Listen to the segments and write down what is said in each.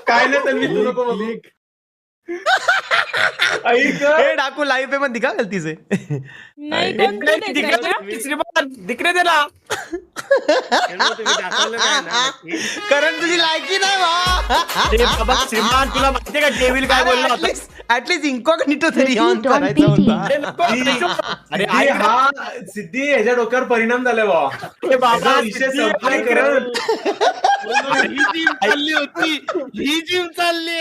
काय नाही तन्वी तू नको बघू. ऐक हे डाकू लाइव पे मत दिखा गलती से. नहीं कौन तो देख रहा है क्या? श्रीमान दिखने दे ना. करण तुझी लायकी नाही बा. अरे बाबा श्रीमान तुला माहितीये का डेव्हिल काय बोलला होता? ऍटलीस्ट इन्कॉग्निटो तरी ऑन करायचा होता. अरे नको. अरे सिद्धी, ऐक ना. हा सिद्धी ह्याच्या डोक्यावर परिणाम झाले बा. अरे बाबा विषय सिद्धी, संपला ऐक करण. ही जिम चालली होती, ही जिम चालली.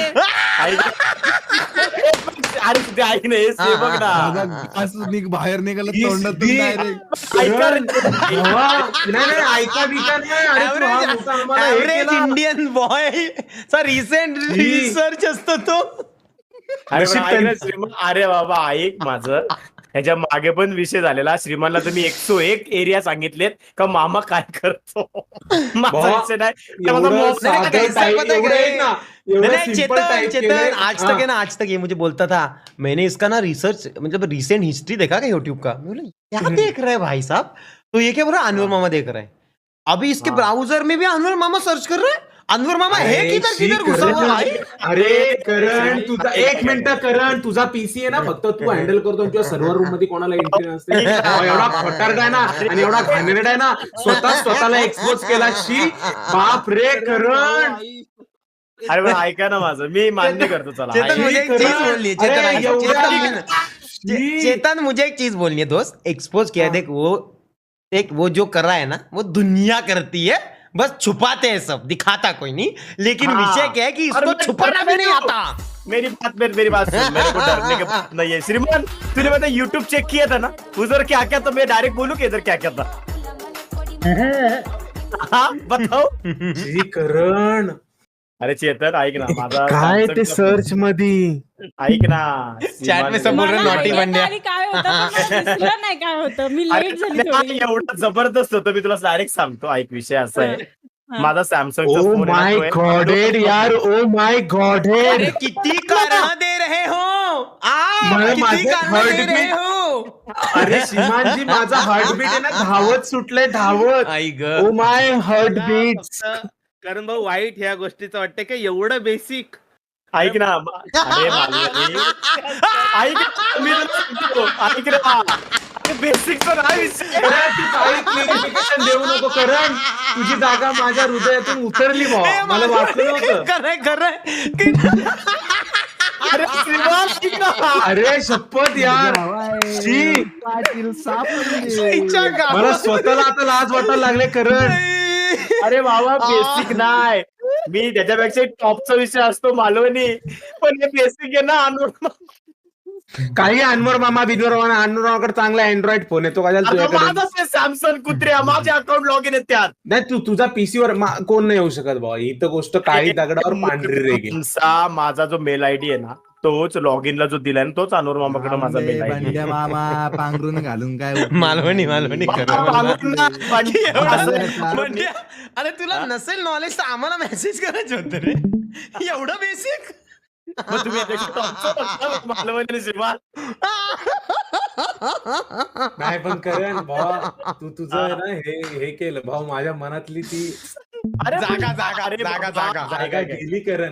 अरे सिद्धी ऐक ना, हे से बघ ना. असं निघ बाहेर निघालं ही तोंडातून सिद्धी. डायरेक्ट. ऐका रे. नाही ऐका बिका नाही. अरे तू हा मोठा आम्हाला हे ऍव्हरेज केला. इंडियन बॉय चा रिसेंट रिसर्च असतो तो. अरे पण ऐक ना श्रीमान. अरे बाबा ऐक माझं. ह्याच्या मागे पण विषय झालेला. श्रीमानला तुम्ही 101 एरिया सांगितलेत का मामा काय करतो. माझा भावा, विषय नाही. एवढं साधं कैसा type, पता है एवढं क्या? आहे ना, नहीं, एवढं नहीं, simple type चेतन केलंय. आज तक है ना, आज तक ये मुझे बोलता था मैंने इसका ना रिसर्च मतलब रिसेंट हिस्ट्री देखा क्या यूट्यूब का. मैं बोला क्या देख रहे हैं भाई साहब. तो ये क्या बोल रहा है अनवर मामा देख रहे हैं. अभी इसके ब्राउजर में भी अनवर मामा सर्च कर रहे हैं. अनवर मामा है किधर किधर घुसा हुआ भाई. अरे करण तुझा एक मिनिट करण तुझा पीसी आहे ना फक्त तू हँडल करतो तुझ्या सर्व्हर रूम मध्ये कोणाला एंट्री नसते. एवढा खटारड आहे ना आणि एवढा घाणेरडा आहे ना स्वतःला एक्सपोज केला. शी बाप रे करण. अरे पण ऐका ना माझं. मी मान्य करतो चला. चेतन मुझे एक चीज बोलनी है. चेतन अरे, ऐक, एवढा- चेतन मुझे एक चीज बोलनी है दोस्त. एक्सपोज किया देख वो जो कर रहा है ना वो दुनिया करती है. बस छुपाते हैं सब, दिखाता कोई नहीं. लेकिन हाँ। विषय क्या है कि और इसको मैं छुपाना भी नहीं आता. मेरी बात सुन. मेरे को डरने की बात नहीं है श्रीमान. तूने मतलब यूट्यूब चेक किया था ना उधर क्या क्या था. मैं डायरेक्ट बोलूं कि इधर क्या क्या था. हाँ बताओ. शी करण अरे चेतन ऐक ना माझा. काय ते सर्च मध्ये ऐक ना. चॅट में सब बोल रहे मला नॉटी idea बंड्या. नाही काय होतं पण मला दिसलं नाही काय होतं. मी अरे लेट झाली थोडी. एवढं जबरदस्त होतं. मी तुला डायरेक्ट सांगतो. ऐक विषय असा आहे. हा. माझा सॅमसंगचा ओ फोन माय गॉडेड यार. ओ माय अरे गॉडेड. किती कारण दे रहे हो मला किती माझं कारण दे रहे heartbeat- हो. अरे श्रीमानजी माझा हार्टबीट आहे ना धावत सुटलंय धावत. आई ग. Oh my heartbeat. कारण भाऊ वाईट ह्या गोष्टीचं वाटतं की एवढं बेसिक. ऐक ना. अरे मालवणी. ऐक ना, मी तुला सांगतो. ऐक ना. बेसिकचा नाही विषय. अरे तू काही क्लिअरिफिकेशन देऊ नको करण. तुझी जागा माझ्या हृदयातून उतरली भावा. मला वाटलं नव्हतं. खरंय अरे श्रीमान ऐक ना. अरे शपथ यार. शी पाटील सापडले. मला स्वतःला आता लाज वाटायला लागले करण. अरे बाबा बेसिक नाही. मी त्याच्यापेक्षा टॉपचा विषय असतो मालवणी. पण हे बेसिक आहे ना अनोळ. काही अनवर मामा बिनवर मामा अनवर मामाकडे चांगला अँड्रॉइड फोन आहे तो काय तुझ्याकडे. माझा सॅमसंग कुत्र्या माझे अकाउंट लॉग इन आहेत त्यात. नाही तू तुझा पीसीवर कोण नाही येऊ शकत भावा. ही तर गोष्ट काही दगडावर पांढरी रेगी. माझा जो मेल आयडी आहे ना तोच लॉग इनला जो दिलाय ना तोच अनवर मामाकडे माझा मेल आयडी. बंड्या मामा पांघरून घालून काय मालवणी खरं. मालवणी. अरे तुला नसेल नॉलेज तर आम्हाला मेसेज करायचं होतं रे. एवढं बेसिक. मग तुम्ही मालवणी श्रीमान. नाही पण करण भावा तू तुझं ना हे केलं भाऊ. माझ्या मनातली ती अरे जागा अरे जागा बाबा, जागा जागा गेली करण.